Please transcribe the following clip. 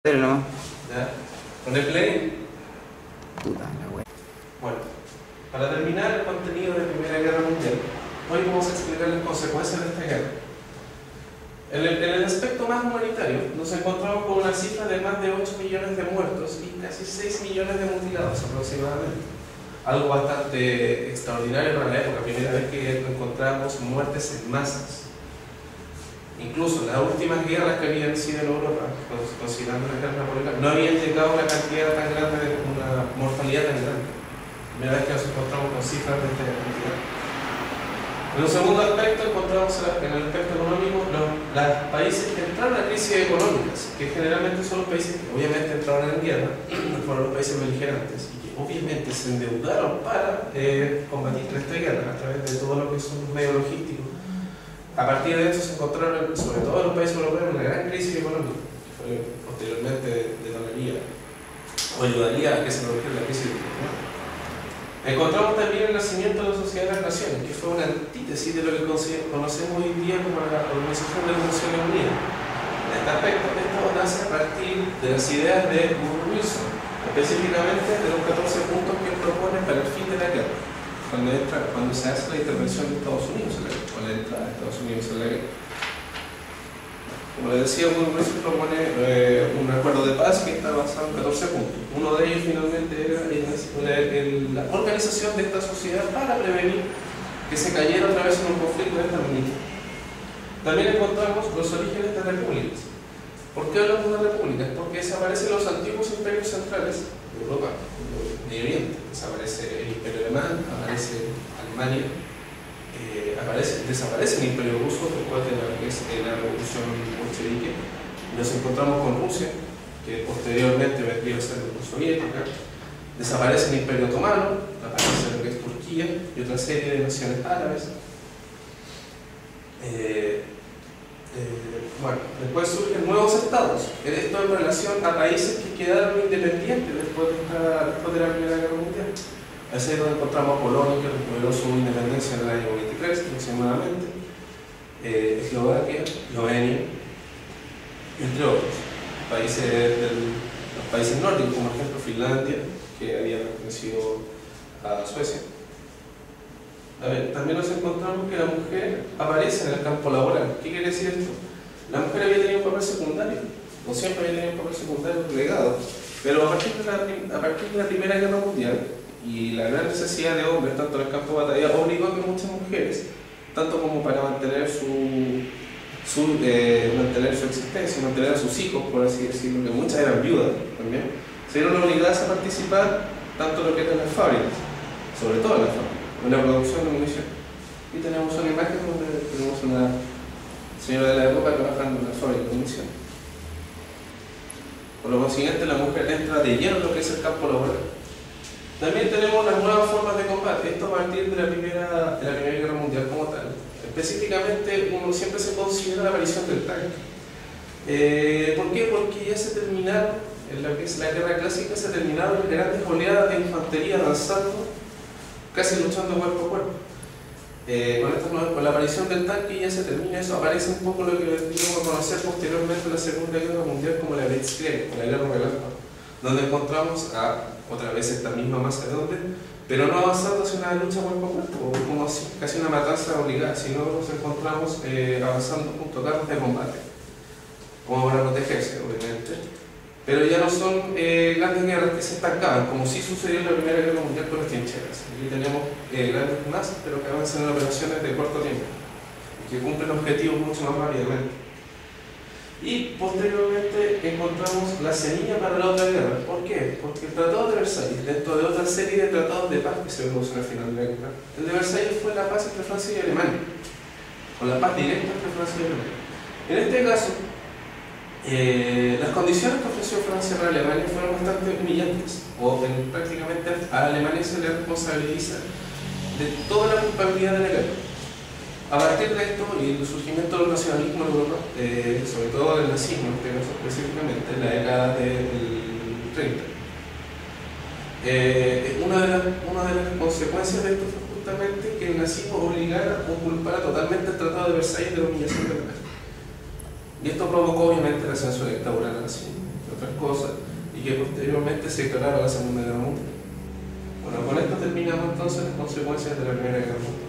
Pero no. ¿Ya? ¿Pone play? Puta la wea. Bueno, para terminar el contenido de la Primera Guerra Mundial, hoy vamos a explicar las consecuencias de esta guerra. En el aspecto más humanitario, nos encontramos con una cifra de más de 8 millones de muertos y casi 6 millones de mutilados aproximadamente. Algo bastante extraordinario para la época, primera vez que encontramos muertes en masas. Incluso las últimas guerras que habían sido en Europa, considerando la guerra napoleónica, no habían llegado a una cantidad tan grande de una mortalidad tan grande. Primera vez que nos encontramos con cifras de esta cantidad. En un segundo aspecto, encontramos en el aspecto económico los países que entraron a crisis económicas, que generalmente son los países que obviamente entraron en guerra, fueron los países beligerantes, y que obviamente se endeudaron para combatir esta guerra a través de todo lo que son los medios logísticos. A partir de esto se encontraron, sobre todo en los países europeos, una gran crisis económica, que fue posteriormente detonaría o ayudaría a que se produjera la crisis económica. Encontramos también el nacimiento de la Sociedad de las Naciones, que fue una antítesis de lo que conocemos hoy en día como la Organización de las Naciones Unidas. En este aspecto, esto nace a partir de las ideas de Woodrow Wilson, específicamente de los 14 puntos que él propone para el fin de la guerra, cuando se hace la intervención de Estados Unidos en la guerra, o la entrada de Estados Unidos en la guerra. Como les decía, Woodrow Wilson propone un acuerdo de paz que está basado en 14 puntos. Uno de ellos finalmente era la organización de esta sociedad para prevenir que se cayera otra vez en un conflicto de esta magnitud. También encontramos los orígenes de repúblicas. ¿Por qué hablamos de repúblicas? Porque desaparecen los antiguos imperios centrales de Europa, de Medio Oriente. Desaparece el imperio alemán, aparece Alemania, desaparece el imperio ruso después de la revolución bolchevique. Nos encontramos con Rusia, que posteriormente vendría a ser la Unión Soviética. Desaparece el imperio otomano, aparece lo que es Turquía y otra serie de naciones árabes. Bueno, después surgen nuevos estados. Esto en relación a países que quedaron independientes después de la Primera Guerra Mundial. Así es donde encontramos a Polonia, que recuperó su independencia en el año 23 aproximadamente, Eslovaquia, Eslovenia, entre otros. Los países nórdicos, como por ejemplo Finlandia, que había pertenecido a Suecia. También nos encontramos que la mujer aparece en el campo laboral. ¿Qué quiere decir esto? La mujer había tenido un papel secundario, o siempre había tenido un papel secundario relegado, pero a partir de la Primera Guerra Mundial y la gran necesidad de hombres, tanto en el campo de batalla, obligó a que muchas mujeres, tanto como para mantener su existencia, mantener a sus hijos, por así decirlo, que muchas eran viudas también, se vieron obligadas a participar tanto en lo que eran las fábricas, sobre todo en las fábricas, en la producción de munición. Y tenemos una imagen donde tenemos una señora de la época trabajando en la fábrica de munición. Por lo consiguiente, la mujer entra de lleno en lo que es el campo laboral. También tenemos las nuevas formas de combate, esto a partir de la Primera Guerra Mundial como tal. Específicamente, uno siempre se considera la aparición del tanque. ¿Por qué? Porque ya se terminaron, en lo que es la guerra clásica, se terminaron las grandes oleadas de infantería avanzando, casi luchando cuerpo a cuerpo. Con la aparición del tanque ya se termina eso, aparece un poco lo que vendríamos a conocer posteriormente en la Segunda Guerra Mundial como la Blitzkrieg, o la guerra relámpago, donde encontramos otra vez esta misma masa de hombres, pero no avanzando hacia una lucha cuerpo a cuerpo, como casi una matanza obligada, sino nos encontramos avanzando junto a carros de combate, como para protegerse, obviamente. Pero ya no son grandes guerras que se estancaban, como sí sucedió en la Primera Guerra Mundial con las trincheras. Aquí tenemos grandes masas, pero que avanzan en operaciones de corto tiempo, y que cumplen objetivos mucho más rápidamente. Y posteriormente encontramos la semilla para la otra guerra. ¿Por qué? Porque el Tratado de Versalles, dentro de otra serie de tratados de paz que se producen al final de la guerra, el de Versalles fue la paz entre Francia y Alemania, o la paz directa entre Francia y Alemania. En este caso, las condiciones que ofreció Francia para Alemania fueron bastante humillantes, prácticamente a Alemania se le responsabiliza de toda la culpabilidad de la guerra. A partir de esto y el surgimiento del nacionalismo en Europa, sobre todo del nazismo en este caso específicamente, en la década del 30, una de las consecuencias de esto fue justamente que el nazismo obligara o culpara totalmente el Tratado de Versalles de la humillación de la guerra. Y esto provocó obviamente el ascenso de la dictadura nazi, otras cosas, y que posteriormente se declarara la Segunda Guerra Mundial. Bueno, con esto terminamos entonces las consecuencias de la Primera Guerra Mundial.